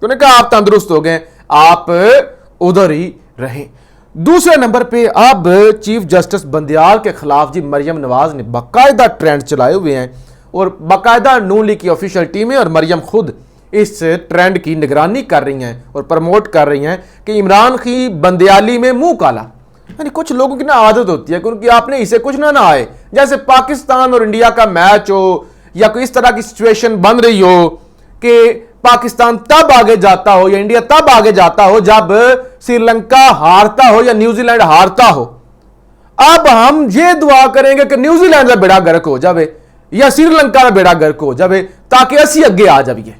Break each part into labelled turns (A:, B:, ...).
A: تو انہوں نے کہا آپ تندرست ہو گئے, آپ ادھر ہی رہیں. دوسرے نمبر پہ اب چیف جسٹس بندیال کے خلاف جی مریم نواز نے باقاعدہ ٹرینڈ چلائے ہوئے ہیں, اور باقاعدہ نون لیگ کی آفیشیل ٹیمیں اور مریم خود اس ٹرینڈ کی نگرانی کر رہی ہیں اور پروموٹ کر رہی ہیں کہ عمران کی بندیالی میں منہ کالا. یعنی کچھ لوگوں کی نا عادت ہوتی ہے کیونکہ آپ نے اسے کچھ نہ آئے, جیسے پاکستان اور انڈیا کا میچ ہو یا کوئی اس طرح کی سچویشن بن رہی ہو کہ پاکستان تب آگے جاتا ہو یا انڈیا تب آگے جاتا ہو جب سری لنکا ہارتا ہو یا نیوزی لینڈ ہارتا ہو. اب ہم یہ دعا کریں گے کہ نیوزی لینڈ کا بیڑا گرک ہو جاوے یا سری لنکا کا بیڑا گرک ہو جاوے تاکہ اسی اگے آ جائیے,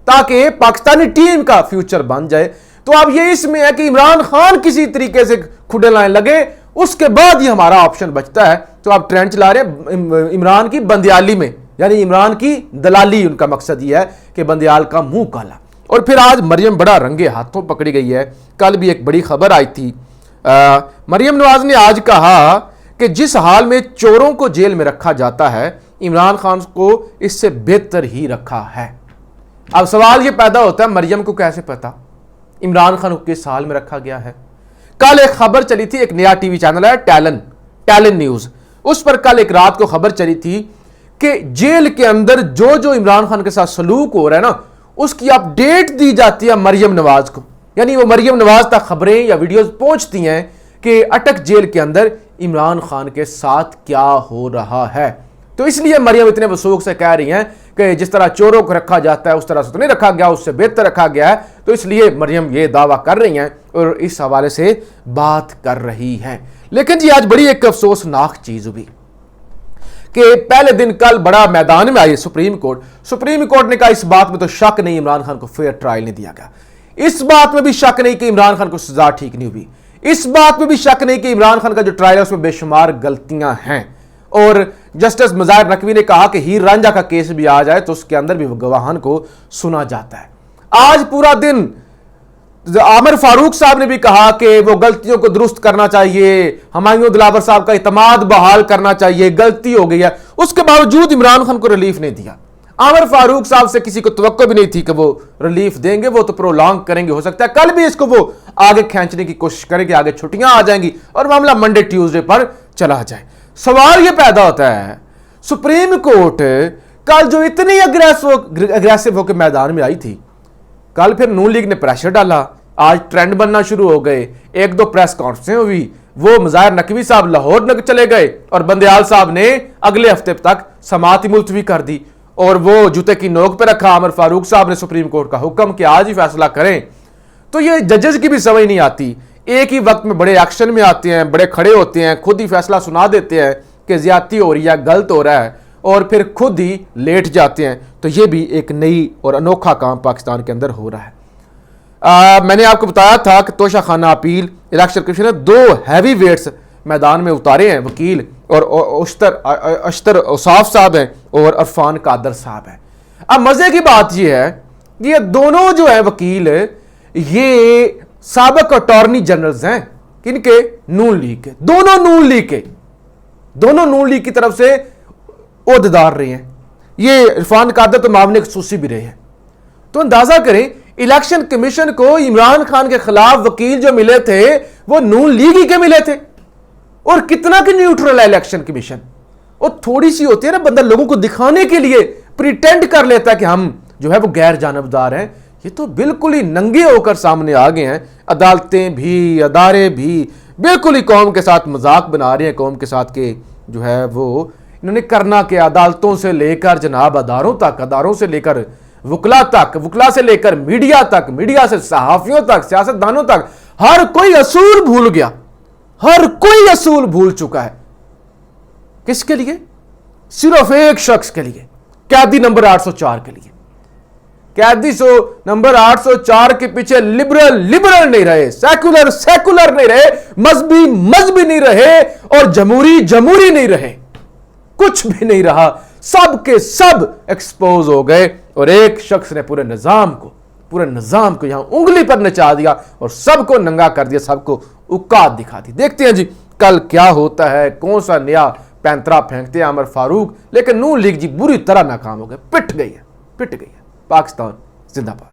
A: تاکہ پاکستانی ٹیم کا فیوچر بن جائے. تو اب یہ اس میں ہے کہ عمران خان کسی طریقے سے کھڈے لائن لگے, اس کے بعد ہی ہمارا آپشن بچتا ہے. تو آپ ٹرینڈ چلا رہے ہیں عمران کی بندیالی میں, یعنی عمران کی دلالی, ان کا مقصد یہ ہے کہ بندیال کا منہ کالا. اور پھر آج مریم بڑا رنگے ہاتھوں پکڑی گئی ہے. کل بھی ایک بڑی خبر آئی تھی, مریم نواز نے آج کہا کہ جس حال میں چوروں کو جیل میں رکھا جاتا ہے عمران خان کو اس سے بہتر ہی رکھا ہے. اب سوال یہ پیدا ہوتا ہے مریم کو کیسے پتا عمران خان کو کس حال میں رکھا گیا ہے. کل ایک خبر چلی تھی, ایک نیا ٹی وی چینل ہے ٹیلن نیوز, اس پر کل ایک رات کو خبر چلی تھی کہ جیل کے اندر جو عمران خان کے ساتھ سلوک ہو رہا ہے نا, اس کی اپڈیٹ دی جاتی ہے مریم نواز کو. یعنی وہ مریم نواز تک خبریں یا ویڈیوز پہنچتی ہیں کہ اٹک جیل کے اندر عمران خان کے ساتھ کیا ہو رہا ہے. تو اس لیے مریم اتنے وثوق سے کہہ رہی ہیں کہ جس طرح چوروں کو رکھا جاتا ہے اس طرح سے تو نہیں رکھا گیا, اس سے بہتر رکھا گیا ہے. تو اس لیے مریم یہ دعویٰ کر رہی ہیں اور اس حوالے سے بات کر رہی ہیں. لیکن جی آج بڑی ایک افسوسناک چیز ہوئی کہ پہلے دن کل بڑا میدان میں آئی سپریم کورٹ نے کہا اس بات میں تو شک نہیں عمران خان کو فیئر ٹرائل نہیں دیا گیا, اس بات میں بھی شک نہیں کہ عمران خان کو سزا ٹھیک نہیں ہوئی, اس بات میں بھی شک نہیں کہ عمران خان کا جو ٹرائل ہے اس میں بے شمار غلطیاں ہیں. اور جسٹس مظاہر نقوی نے کہا کہ ہیر رانجھا کا کیس بھی آ جائے تو اس کے اندر بھی گواہان کو سنا جاتا ہے. آج پورا دن عامر فاروق صاحب نے بھی کہا کہ وہ غلطیوں کو درست کرنا چاہیے, ہمایوں دلاور صاحب کا اعتماد بحال کرنا چاہیے, غلطی ہو گئی ہے. اس کے باوجود عمران خان کو ریلیف نہیں دیا. عامر فاروق صاحب سے کسی کو توقع بھی نہیں تھی کہ وہ ریلیف دیں گے, وہ تو پرولانگ کریں گے, ہو سکتا ہے کل بھی اس کو وہ آگے کھینچنے کی کوشش کریں کہ آگے چھٹیاں آ جائیں گی اور معاملہ منڈے ٹیوزڈے پر چلا جائے. سوال یہ پیدا ہوتا ہے سپریم کورٹ کل جو اتنی اگریسو ہو کے میدان میں آئی تھی, کل پھر نون لیگ نے پریشر ڈالا, آج ٹرینڈ بننا شروع ہو گئے, ایک دو پریس کانفرنسیں ہوئی, وہ مظاہر نقوی صاحب لاہور چلے گئے اور بندیال صاحب نے اگلے ہفتے تک سماعت ملتوی کر دی اور وہ جوتے کی نوک پہ رکھا. عامر فاروق صاحب نے سپریم کورٹ کا حکم کہ آج ہی فیصلہ کریں. تو یہ ججز کی بھی سمجھ نہیں آتی, ایک ہی وقت میں بڑے ایکشن میں آتے ہیں, بڑے کھڑے ہوتے ہیں, خود ہی فیصلہ سنا دیتے ہیں کہ زیادتی ہو رہی ہے, غلط ہو رہا ہے, اور پھر خود ہی لیٹ جاتے ہیں. تو یہ بھی ایک نئی اور انوکھا کام پاکستان کے اندر ہو رہا ہے. میں نے آپ کو بتایا تھا کہ توشہ خانہ اپیل الیکشن کمیشن نے 2 ہیوی ویٹس میدان میں اتارے ہیں, وکیل اور اشتر اوصاف صاحب ہیں اور عرفان قادر صاحب ہیں. اب مزے کی بات یہ ہے یہ دونوں جو ہیں وکیل یہ سابق اٹارنی جنرلز ہیں, کن کے؟ نون لیگ کے. دونوں نون لیگ کی طرف سے عہدیدار رہے ہیں. یہ عرفان قادر تو معاون خصوصی بھی رہے ہیں. تو اندازہ کریں الیکشن کمیشن کو عمران خان کے خلاف وکیل جو ملے تھے وہ نون لیگ ہی کے ملے تھے. اور کتنا کہ نیوٹرل ہے الیکشن کمیشن, اور تھوڑی سی ہوتی ہے نا, بندہ لوگوں کو دکھانے کے لیے پریٹینڈ کر لیتا ہے کہ ہم جو ہے وہ غیر جانبدار ہیں. یہ تو بالکل ہی ننگے ہو کر سامنے آ گئے ہیں. عدالتیں بھی, ادارے بھی بالکل ہی قوم کے ساتھ مذاق بنا رہے ہیں, قوم کے ساتھ کہ جو ہے وہ انہوں نے کرنا کہ عدالتوں سے لے کر جناب اداروں تک, اداروں سے لے کر وکلا تک, وکلا سے لے کر میڈیا تک, میڈیا سے صحافیوں تک, سیاستدانوں تک, ہر کوئی اصول بھول گیا, ہر کوئی اصول بھول چکا ہے. کس کے لیے؟ صرف ایک شخص کے لیے, قیدی نمبر 804 کے لیے. قیدی نمبر 804 کے پیچھے لبرل نہیں رہے, سیکولر نہیں رہے, مذہبی نہیں رہے, اور جمہوری نہیں رہے, کچھ بھی نہیں رہا. سب کے سب ایکسپوز ہو گئے اور ایک شخص نے پورے نظام کو یہاں انگلی پر نچا دیا اور سب کو ننگا کر دیا, سب کو اوقات دکھا دی. دیکھتے ہیں جی کل کیا ہوتا ہے, کون سا نیا پینترا پھینکتے ہیں عامر فاروق. لیکن نون لیگ جی بری طرح ناکام ہو گئے, پٹ گئی ہے. پاکستان زندہ باد.